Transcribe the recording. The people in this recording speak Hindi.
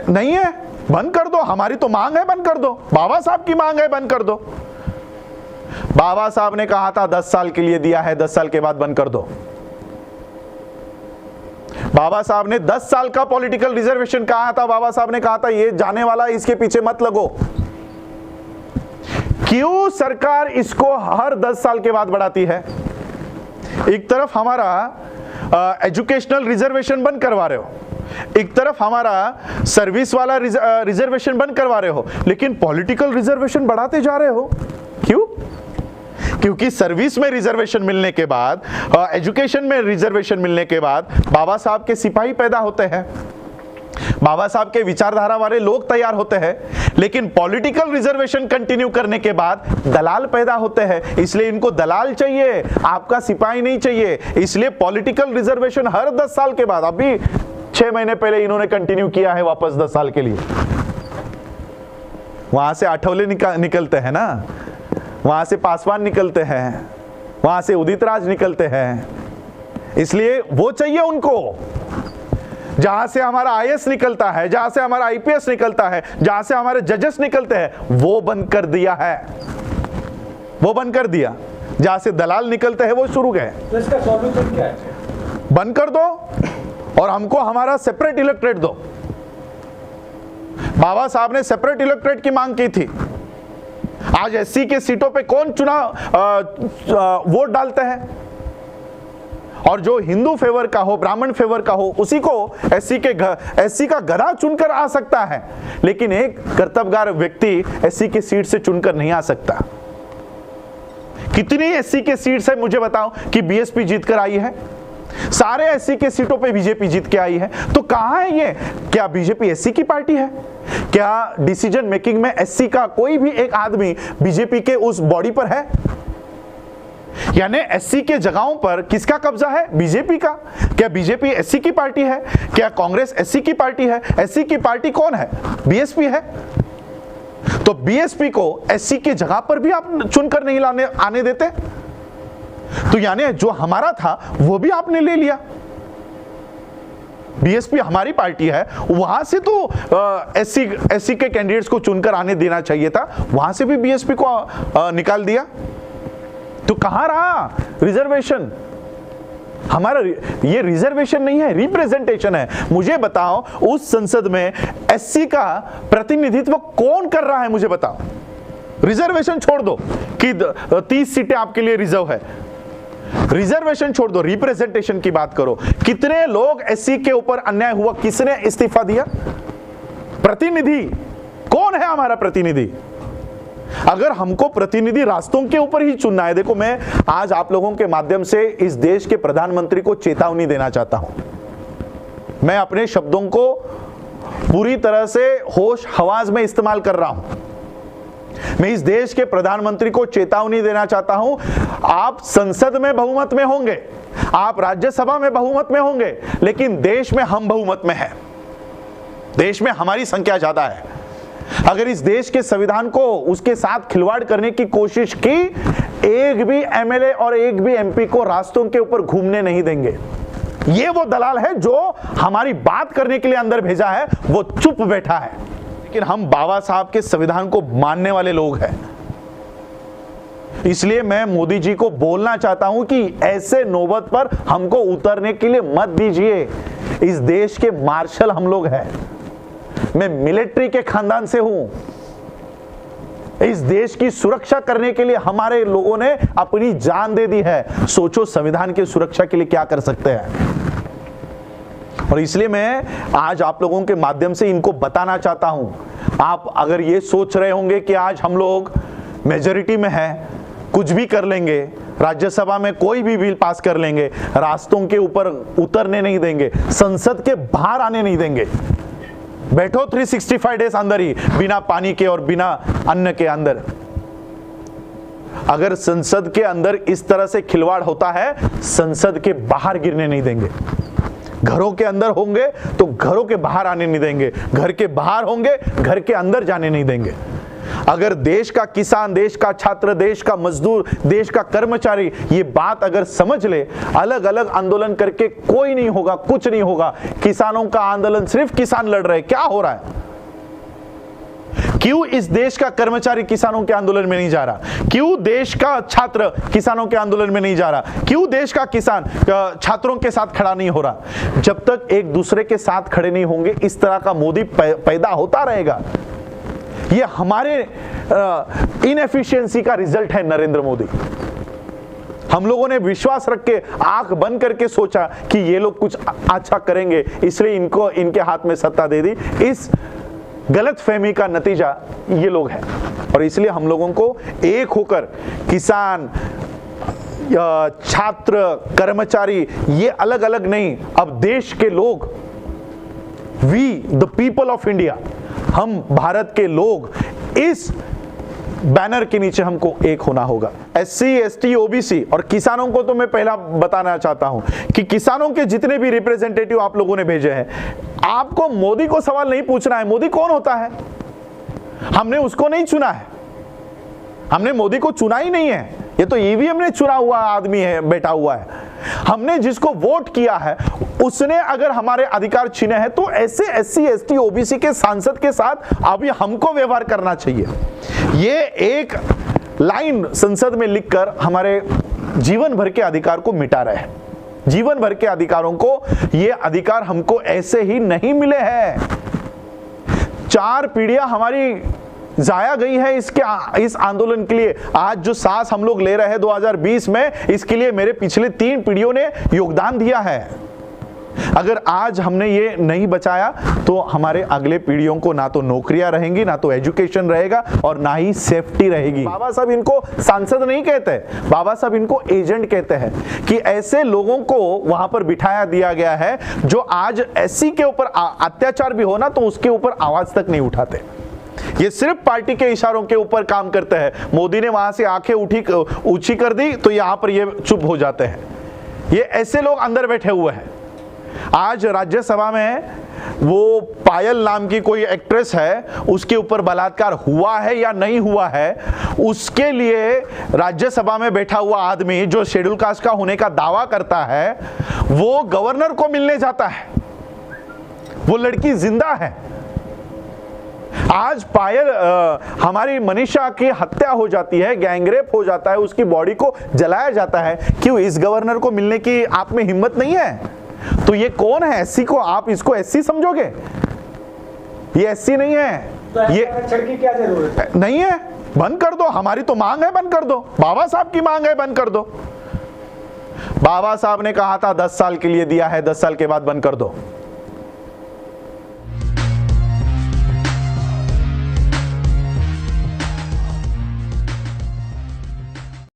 नहीं है, बंद कर दो, हमारी तो मांग है बंद कर दो, बाबा साहब की मांग है बंद कर दो। बाबा साहब ने कहा था 10 साल के लिए दिया है, 10 साल के बाद बंद कर दो। बाबा साहब ने 10 साल का पॉलिटिकल रिजर्वेशन कहा था। बाबा साहब ने कहा था ये जाने वाला, इसके पीछे मत लगो। क्यों सरकार इसको हर 10 साल के बाद बढ़ाती है? एक तरफ हमारा एजुकेशनल रिजर्वेशन बंद करवा रहे हो, एक तरफ हमारा सर्विस वाला रिजर्वेशन बंद करवा रहे हो, लेकिन पॉलिटिकल रिजर्वेशन बढ़ाते जा रहे हो। क्यों? क्योंकि सर्विस में रिजर्वेशन मिलने के बाद, एजुकेशन में रिजर्वेशन मिलने के बाद बाबा साहब के सिपाही पैदा होते हैं, बाबा साहब के विचारधारा वाले लोग तैयार होते हैं, लेकिन पॉलिटिकल रिजर्वेशन कंटिन्यू करने के बाद दलाल पैदा होते हैं। इसलिए इनको दलाल चाहिए, आपका सिपाही नहीं चाहिए। इसलिए पॉलिटिकल रिजर्वेशन हर 10 साल के बाद, अभी 6 महीने पहले इन्होंने कंटिन्यू किया है वापस 10 साल के लिए। वहां से आठवले निकलते हैं ना, वहां से पासवान निकलते हैं, वहां से उदित राज निकलते हैं। इसलिए वो चाहिए उनको। जहां से हमारा आईएएस निकलता है, जहां से हमारा आईपीएस निकलता है, जहां से हमारे जजेस निकलते हैं, वो बंद कर दिया है, वो बंद कर दिया। जहां से दलाल निकलते हैं वो शुरू गए। तो इसका सॉल्यूशन क्या है? बंद कर दो और हमको हमारा सेपरेट इलेक्टोरेट दो। बाबा साहब ने सेपरेट इलेक्टोरेट की मांग की थी। आज एससी के सीटों पे कौन वोट डालते हैं? और जो हिंदू फेवर का हो, ब्राह्मण फेवर का हो, उसी को एससी का गधा चुनकर आ सकता है, लेकिन एक कर्तव्यगार व्यक्ति एससी की सीट से चुनकर नहीं आ सकता। कितनी एससी के सीट से मुझे बताओ कि बीएसपी जीतकर आई है? सारे एससी के सीटों पे बीजेपी जीत के आई है। तो कहां है ये? क्या बीजेपी एससी की पार्टी है? क्या डिसीजन मेकिंग में एससी का कोई भी एक आदमी बीजेपी के उस बॉडी पर है? यानी एससी के जगहों पर किसका कब्जा है? बीजेपी का। क्या बीजेपी एससी की पार्टी है? क्या कांग्रेस एससी की पार्टी है? एससी की पार्टी कौन है? बीएसपी है। तो बीएसपी को एससी की जगह पर भी आप चुनकर नहीं आने देते, तो यानी जो हमारा था वो भी आपने ले लिया। बीएसपी हमारी पार्टी है, वहां से तो एससी के कैंडिडेट्स को चुनकर आने देना चाहिए था, वहां से भी बीएसपी को निकाल दिया। तो कहां रहा रिजर्वेशन? हमारा ये रिजर्वेशन नहीं है, रिप्रेजेंटेशन है। मुझे बताओ उस संसद में एससी का प्रतिनिधित्व कौन कर रहा है? मुझे बताओ। रिजर्वेशन छोड़ दो कि 30 सीटें आपके लिए रिजर्व है, रिजर्वेशन छोड़ दो, रिप्रेजेंटेशन की बात करो। कितने लोग एससी के ऊपर अन्याय हुआ, किसने इस्तीफा दिया? प्रतिनिधि कौन है हमारा प्रतिनिधि? अगर हमको प्रतिनिधि रास्तों के ऊपर ही चुनना है, देखो मैं आज आप लोगों के माध्यम से इस देश के प्रधानमंत्री को चेतावनी देना चाहता हूं। मैं अपने शब्दों को पूरी तरह से होश हवास में इस्तेमाल कर रहा हूं। मैं इस देश के प्रधानमंत्री को चेतावनी देना चाहता हूं, आप संसद में बहुमत में होंगे, आप राज्यसभा में बहुमत में होंगे, लेकिन देश में हम बहुमत में हैं। देश में हमारी संख्या ज्यादा है। अगर इस देश के संविधान को उसके साथ खिलवाड़ करने की कोशिश की, एक भी एमएलए और एक भी एमपी को रास्तों के ऊपर घूमने नहीं देंगे। ये वो दलाल है जो हमारी बात करने के लिए अंदर भेजा है, वो चुप बैठा है। लेकिन हम बाबा साहब के संविधान को मानने वाले लोग हैं। इसलिए मैं मोदी जी को बोलना चाहता हूं कि ऐसे नौबत पर हमको उतरने के लिए मत दीजिए। इस देश के मार्शल हम लोग हैं। मैं मिलिट्री के खानदान से हूं। इस देश की सुरक्षा करने के लिए हमारे लोगों ने अपनी जान दे दी है। सोचो संविधान की सुरक्षा के लिए क्या कर सकते हैं। और इसलिए मैं आज आप लोगों के माध्यम से इनको बताना चाहता हूं। आप अगर ये सोच रहे होंगे कि आज हम लोग मेजॉरिटी में हैं, कुछ भी कर लेंगे, राज्यसभा में कोई भी बिल पास कर लेंगे, रास्तों के ऊपर उतरने नहीं देंगे, संसद के बाहर आने नहीं देंगे, बैठो 365 डेज अंदर ही, बिना पानी के और बिना अन्न के अंदर। अगर संसद के अंदर इस तरह से खिलवाड़ होता है, संसद के बाहर गिरने नहीं देंगे। घरों के अंदर होंगे तो घरों के बाहर आने नहीं देंगे, घर के बाहर होंगे घर के अंदर जाने नहीं देंगे। अगर देश का किसान, देश का छात्र, देश का मजदूर, देश का कर्मचारी ये बात अगर समझ ले, अलग अलग आंदोलन करके कोई नहीं होगा, कुछ नहीं होगा। किसानों का आंदोलन सिर्फ किसान लड़ रहे, क्या हो रहा है? क्यों इस देश का कर्मचारी किसानों के आंदोलन में नहीं जा रहा? क्यों देश का छात्र किसानों के आंदोलन में नहीं जा रहा? क्यों देश का किसान छात्रों के साथ खड़ा नहीं हो रहा? जब तक एक दूसरे के साथ खड़े नहीं होंगे, इस तरह का मोदी पैदा होता रहेगा। ये हमारे इनएफिशिएंसी का रिजल्ट है नरेंद्र मोदी। हम लोगों ने विश्वास रख के आंख बंद करके सोचा कि ये लोग कुछ अच्छा करेंगे, इसलिए इनको इनके हाथ में सत्ता दे दी। इस गलत फहमी का नतीजा ये लोग हैं, और इसलिए हम लोगों को एक होकर किसान, छात्र, कर्मचारी, ये अलग अलग नहीं, अब देश के लोग, we the people of India, हम भारत के लोग, इस बैनर के नीचे हमको एक होना होगा। एससी, एसटी, ओबीसी और किसानों को तो मैं पहला बताना चाहता हूं कि किसानों के जितने भी रिप्रेजेंटेटिव आप लोगों ने भेजे हैं, आपको मोदी को सवाल नहीं पूछना है मोदी कौन होता है। हमने उसको नहीं चुना है, हमने मोदी को चुना ही नहीं है। ये तो ईवीएम ने चुना हुआ आदमी है, बैठा हुआ है। हमने जिसको वोट किया है उसने अगर हमारे अधिकार छीने हैं तो ऐसे एससी, एसटी, ओबीसी के सांसद के साथ अभी हमको व्यवहार करना चाहिए। ये एक लाइन संसद में लिखकर हमारे जीवन भर के अधिकार को मिटा रहे हैं। जीवन भर के अधिकारों को, ये अधिकार हमको ऐसे ही नहीं मिले हैं। 4 पीढ़ियां हमारी जाया गई है इस आंदोलन के लिए। आज जो सांस हम लोग ले रहे हैं 2020 में, इसके लिए मेरे पिछले 3 पीढ़ियों ने योगदान दिया है। अगर आज हमने ये नहीं बचाया तो हमारे अगले पीढ़ियों को ना तो नौकरियां रहेंगी, ना तो एजुकेशन रहेगा, और ना ही सेफ्टी रहेगी। बाबा साहब इनको सांसद नहीं कहते, बाबा साहब इनको एजेंट कहते हैं कि ऐसे लोगों को वहां पर बिठाया दिया गया है जो आज एससी के ऊपर अत्याचार भी हो ना तो उसके ऊपर आवाज तक नहीं उठाते। ये सिर्फ पार्टी के इशारों के ऊपर काम करते हैं। मोदी ने वहां से आंखें ऊंची कर दी तो यहां पर ये चुप हो जाते हैं। ये ऐसे लोग अंदर बैठे हुए हैं। आज राज्यसभा में वो पायल नाम की कोई एक्ट्रेस है, उसके ऊपर बलात्कार हुआ है या नहीं हुआ है, उसके लिए राज्यसभा में बैठा हुआ आदमी जो शेड्यूल कास्ट का होने का दावा करता है, वो गवर्नर को मिलने जाता है। वो लड़की जिंदा है। आज पायल, हमारी मनीषा की हत्या हो जाती है, गैंगरेप हो जाता है, उसकी बॉडी को जलाया जाता है। क्यों? इस गवर्नर को मिलने की आप में हिम्मत नहीं है? तो ये कौन है? एससी को आप इसको एससी समझोगे? ये एससी नहीं है। तो ये की क्या जरूरत है? नहीं है, बंद कर दो। हमारी तो मांग है, बंद कर दो। बाबा साहब की मांग है, बंद कर दो। बाबा साहब ने कहा था 10 साल के लिए दिया है, 10 साल के बाद बंद कर दो।